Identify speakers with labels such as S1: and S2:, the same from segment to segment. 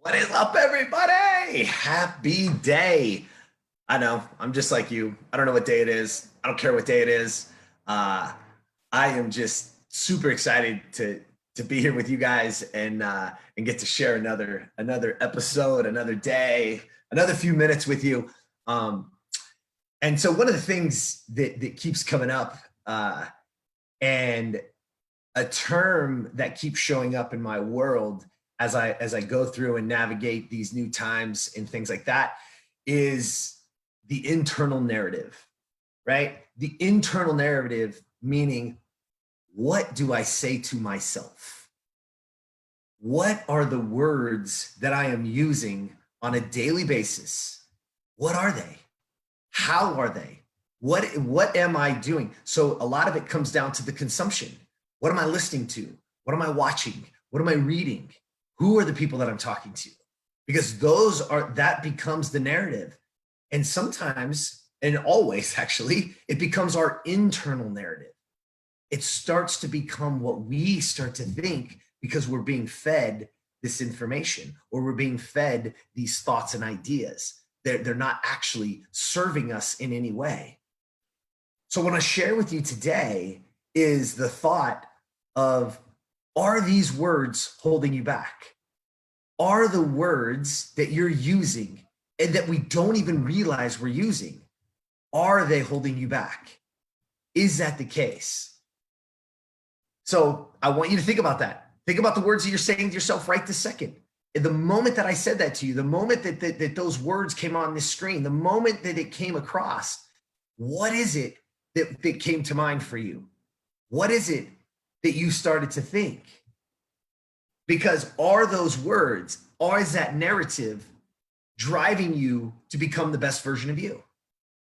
S1: What is up, everybody? Happy day. I know, I'm just like you. I don't know what day it is. I don't care what day it is. Uh, I am just super excited to be here with you guys and get to share another episode, another day, another few minutes with you. Um, and so one of the things that keeps coming up and a term that keeps showing up in my world as I go through and navigate these new times and things like that is the internal narrative, right? The internal narrative meaning, what do I say to myself? What are the words that I am using on a daily basis? What are they? How are they? What am I doing? So a lot of it comes down to the consumption. What am I listening to? What am I watching? What am I reading? Who are the people that I'm talking to? Because that becomes the narrative. And sometimes, and always actually, it becomes our internal narrative. It starts to become what we start to think because we're being fed this information or we're being fed these thoughts and ideas. They're not actually serving us in any way. So what I share with you today is the thought of, are these words holding you back? Are the words that you're using and that we don't even realize we're using, are they holding you back? Is that the case? So I want you to think about that. Think about the words that you're saying to yourself right this second. The moment that I said that to you, the moment that those words came on this screen, the moment that it came across, what is it that came to mind for you? What is it that you started to think? Because are those words, or is that narrative driving you to become the best version of you?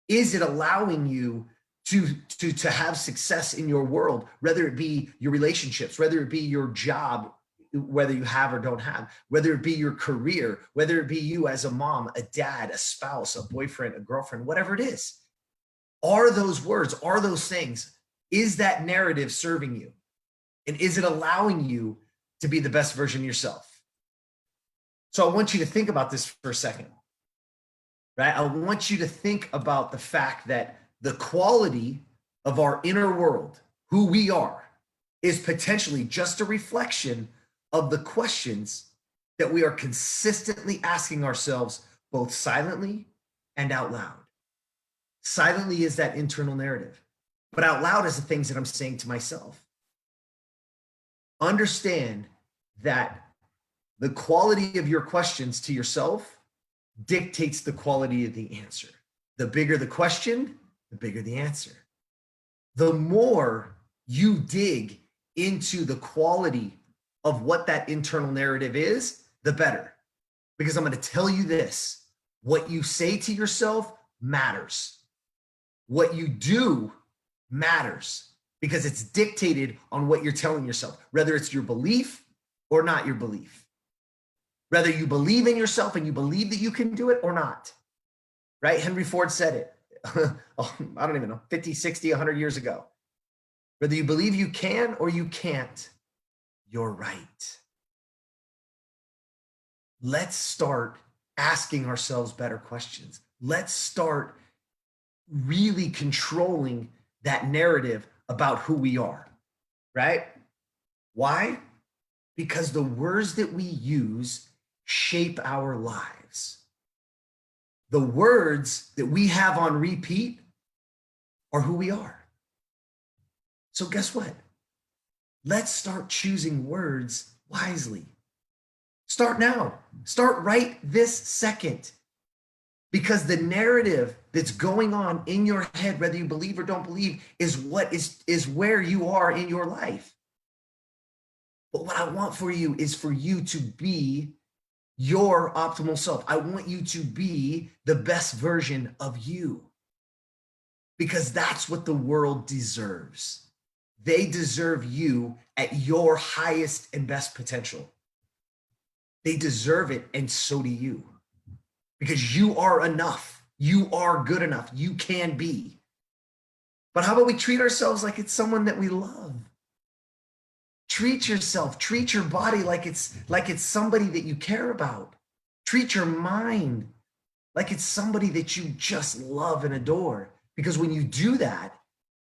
S1: Is it allowing you to have success in your world, whether it be your relationships, whether it be your job, whether you have or don't have, whether it be your career, whether it be you as a mom, a dad, a spouse, a boyfriend, a girlfriend, whatever it is? Are those words, are those things, is that narrative serving you? And is it allowing you to be the best version of yourself? So I want you to think about this for a second, right? I want you to think about the fact that the quality of our inner world, who we are, is potentially just a reflection of the questions that we are consistently asking ourselves, both silently and out loud. Silently is that internal narrative, but out loud is the things that I'm saying to myself. Understand that the quality of your questions to yourself dictates the quality of the answer. The bigger the question, the bigger the answer. The more you dig into the quality of what that internal narrative is, the better. Because I'm going to tell you this, what you say to yourself matters. What you do matters because it's dictated on what you're telling yourself, whether it's your belief or not your belief. Whether you believe in yourself and you believe that you can do it or not, right? Henry Ford said it, I don't even know, 50, 60, 100 years ago. Whether you believe you can or you can't, you're right. Let's start asking ourselves better questions. Let's start really controlling that narrative about who we are, right? Why? Because the words that we use shape our lives. The words that we have on repeat are who we are. So guess what? Let's start choosing words wisely. Start now. Start right this second. Because the narrative that's going on in your head, whether you believe or don't believe, is what is where you are in your life. But what I want for you is for you to be your optimal self. I want you to be the best version of you. Because that's what the world deserves. They deserve you at your highest and best potential. They deserve it, and so do you. Because you are enough. You are good enough. You can be. But how about we treat ourselves like it's someone that we love? Treat yourself, treat your body like it's somebody that you care about. Treat your mind like it's somebody that you just love and adore. Because when you do that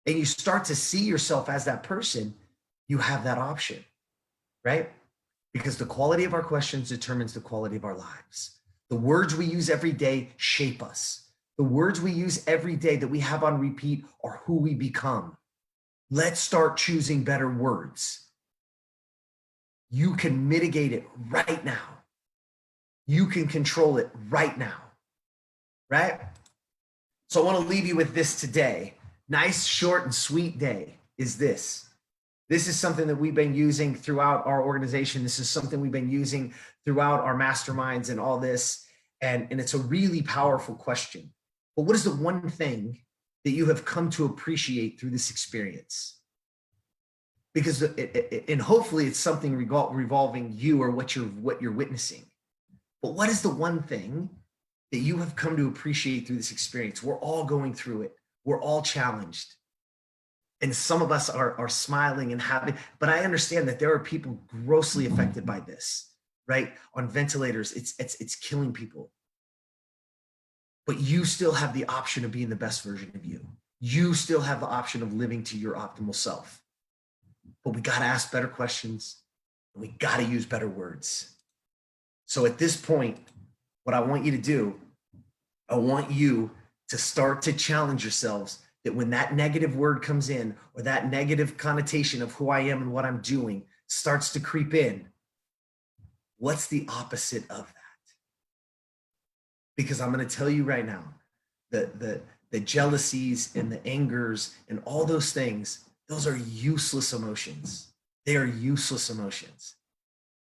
S1: and you start to see yourself as that person, you have that option, right? Because the quality of our questions determines the quality of our lives. The words we use every day shape us. The words we use every day that we have on repeat are who we become. Let's start choosing better words. You can mitigate it right now. You can control it right now, right? So I want to leave you with this today. Nice, short, and sweet day is this. This is something that we've been using throughout our organization. This is something we've been using throughout our masterminds and all this. And it's a really powerful question. But what is the one thing that you have come to appreciate through this experience? Because and hopefully it's something revolving you or what you're witnessing. But what is the one thing that you have come to appreciate through this experience? We're all going through it. We're all challenged. And some of us are smiling and happy, but I understand that there are people grossly affected by this, right? On ventilators, it's killing people. But you still have the option of being the best version of you. You still have the option of living to your optimal self. But we got to ask better questions and we got to use better words. So at this point, what I want you to do, I want you to start to challenge yourselves that when that negative word comes in or that negative connotation of who I am and what I'm doing starts to creep in, what's the opposite of that? Because I'm going to tell you right now, the jealousies and the angers and all those things, those are useless emotions. They are useless emotions.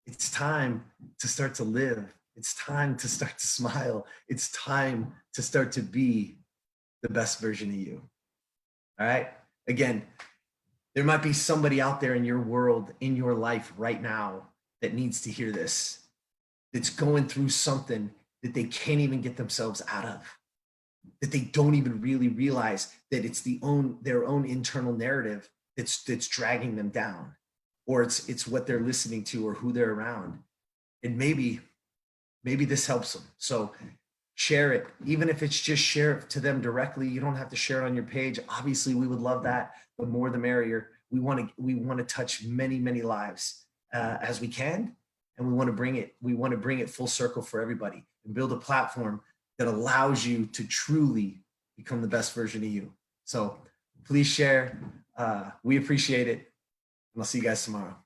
S1: It's time to start to live. It's time to start to smile. It's time to start to be the best version of you. All right. Again, there might be somebody out there in your world, in your life right now that needs to hear this, that's going through something that they can't even get themselves out of, that they don't even really realize that it's their own internal narrative that's dragging them down, or it's what they're listening to or who they're around. And maybe this helps them. So share it, even if it's just share it to them directly. You don't have to share it on your page. Obviously, we would love that. The more, the merrier. We want to touch many, many lives as we can, and we want to bring it full circle for everybody and build a platform that allows you to truly become the best version of you. So please share. We appreciate it, and I'll see you guys tomorrow.